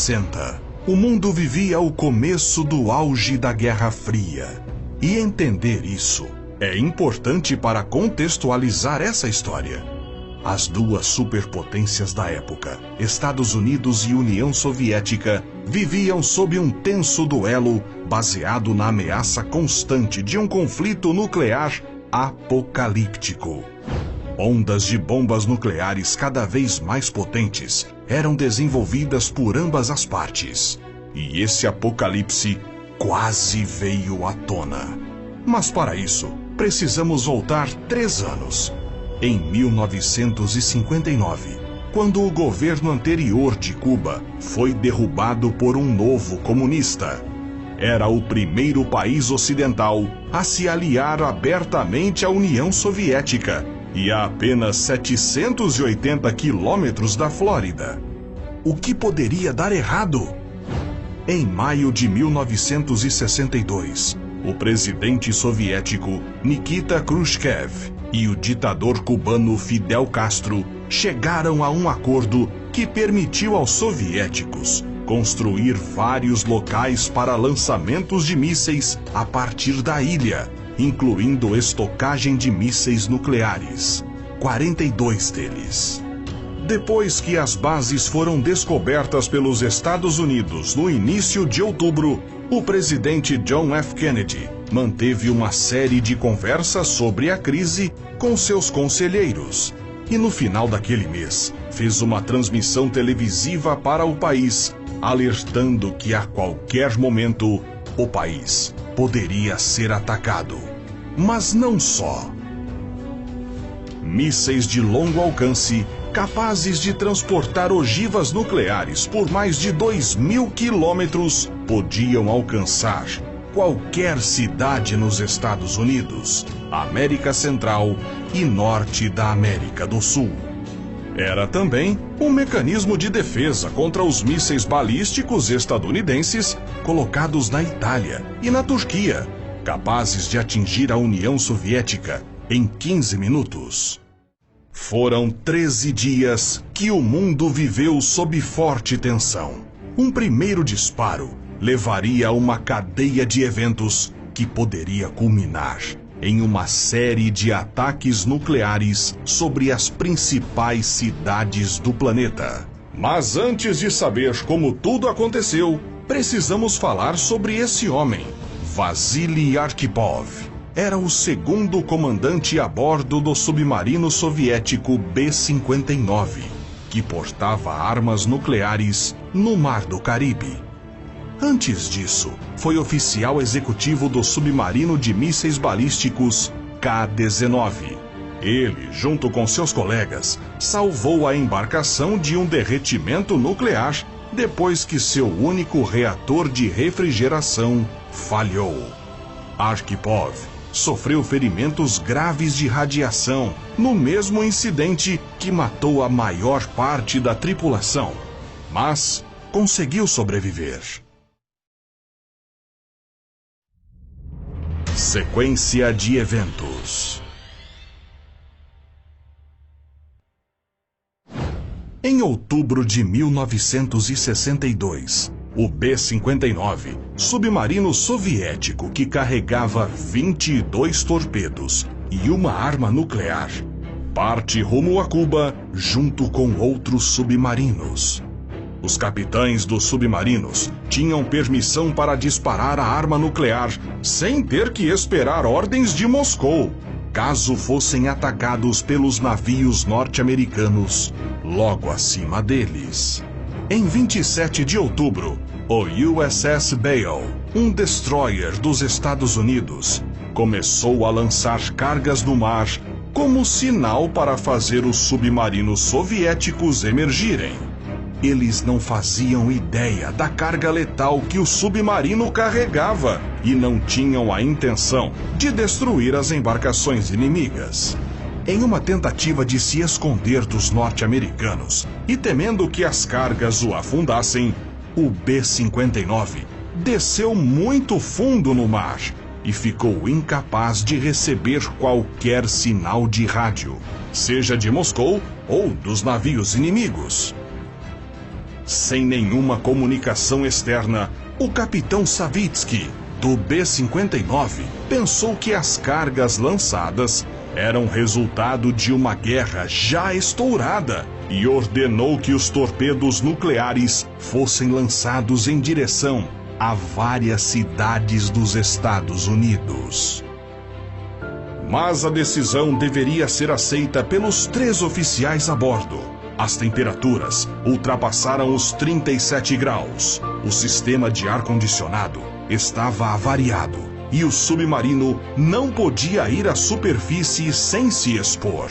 60, o mundo vivia o começo do auge da Guerra Fria. E entender isso é importante para contextualizar essa história. As duas superpotências da época, Estados Unidos e União Soviética, viviam sob um tenso duelo baseado na ameaça constante de um conflito nuclear apocalíptico. Ondas de bombas nucleares cada vez mais potentes eram desenvolvidas por ambas as partes. E esse apocalipse quase veio à tona. Mas para isso, precisamos voltar 3 anos. Em 1959, quando o governo anterior de Cuba foi derrubado por um novo comunista. Era o primeiro país ocidental a se aliar abertamente à União Soviética e a apenas 780 quilômetros da Flórida. O que poderia dar errado? Em maio de 1962, o presidente soviético Nikita Khrushchev e o ditador cubano Fidel Castro chegaram a um acordo que permitiu aos soviéticos construir vários locais para lançamentos de mísseis a partir da ilha, incluindo estocagem de mísseis nucleares, 42 deles. Depois que as bases foram descobertas pelos Estados Unidos no início de outubro, o presidente John F. Kennedy manteve uma série de conversas sobre a crise com seus conselheiros. E no final daquele mês, fez uma transmissão televisiva para o país, alertando que a qualquer momento o país poderia ser atacado. Mas não só. Mísseis de longo alcance, capazes de transportar ogivas nucleares por mais de 2.000 quilômetros, podiam alcançar qualquer cidade nos Estados Unidos, América Central e Norte da América do Sul. Era também um mecanismo de defesa contra os mísseis balísticos estadunidenses colocados na Itália e na Turquia, capazes de atingir a União Soviética em 15 minutos. Foram 13 dias que o mundo viveu sob forte tensão. Um primeiro disparo levaria a uma cadeia de eventos que poderia culminar em uma série de ataques nucleares sobre as principais cidades do planeta. Mas antes de saber como tudo aconteceu, precisamos falar sobre esse homem, Vassily Arkhipov. Era o segundo comandante a bordo do submarino soviético B-59, que portava armas nucleares no Mar do Caribe. Antes disso, foi oficial executivo do submarino de mísseis balísticos K-19. Ele, junto com seus colegas, salvou a embarcação de um derretimento nuclear depois que seu único reator de refrigeração falhou. Arkhipov sofreu ferimentos graves de radiação no mesmo incidente que matou a maior parte da tripulação, mas conseguiu sobreviver. Sequência de eventos. Em outubro de 1962, o B-59, submarino soviético que carregava 22 torpedos e uma arma nuclear, parte rumo a Cuba junto com outros submarinos. Os capitães dos submarinos tinham permissão para disparar a arma nuclear sem ter que esperar ordens de Moscou, caso fossem atacados pelos navios norte-americanos logo acima deles. Em 27 de outubro, o USS Beale, um destroyer dos Estados Unidos, começou a lançar cargas no mar como sinal para fazer os submarinos soviéticos emergirem. Eles não faziam ideia da carga letal que o submarino carregava e não tinham a intenção de destruir as embarcações inimigas. Em uma tentativa de se esconder dos norte-americanos e temendo que as cargas o afundassem, o B-59 desceu muito fundo no mar e ficou incapaz de receber qualquer sinal de rádio, seja de Moscou ou dos navios inimigos. Sem nenhuma comunicação externa, o capitão Savitsky, do B-59, pensou que as cargas lançadas eram resultado de uma guerra já estourada e ordenou que os torpedos nucleares fossem lançados em direção a várias cidades dos Estados Unidos. Mas a decisão deveria ser aceita pelos 3 oficiais a bordo. As temperaturas ultrapassaram os 37 graus. O sistema de ar-condicionado estava avariado e o submarino não podia ir à superfície sem se expor.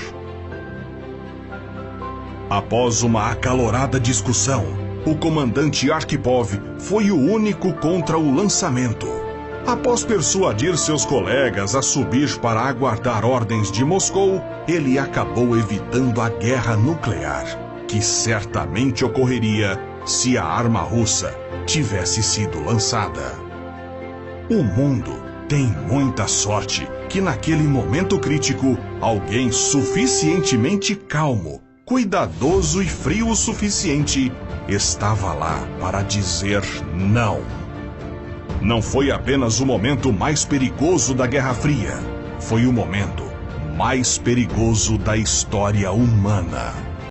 Após uma acalorada discussão, o comandante Arkhipov foi o único contra o lançamento. Após persuadir seus colegas a subir para aguardar ordens de Moscou, ele acabou evitando a guerra nuclear, que certamente ocorreria se a arma russa tivesse sido lançada. O mundo tem muita sorte que naquele momento crítico, alguém suficientemente calmo, cuidadoso e frio o suficiente estava lá para dizer não. Não foi apenas o momento mais perigoso da Guerra Fria, foi o momento mais perigoso da história humana.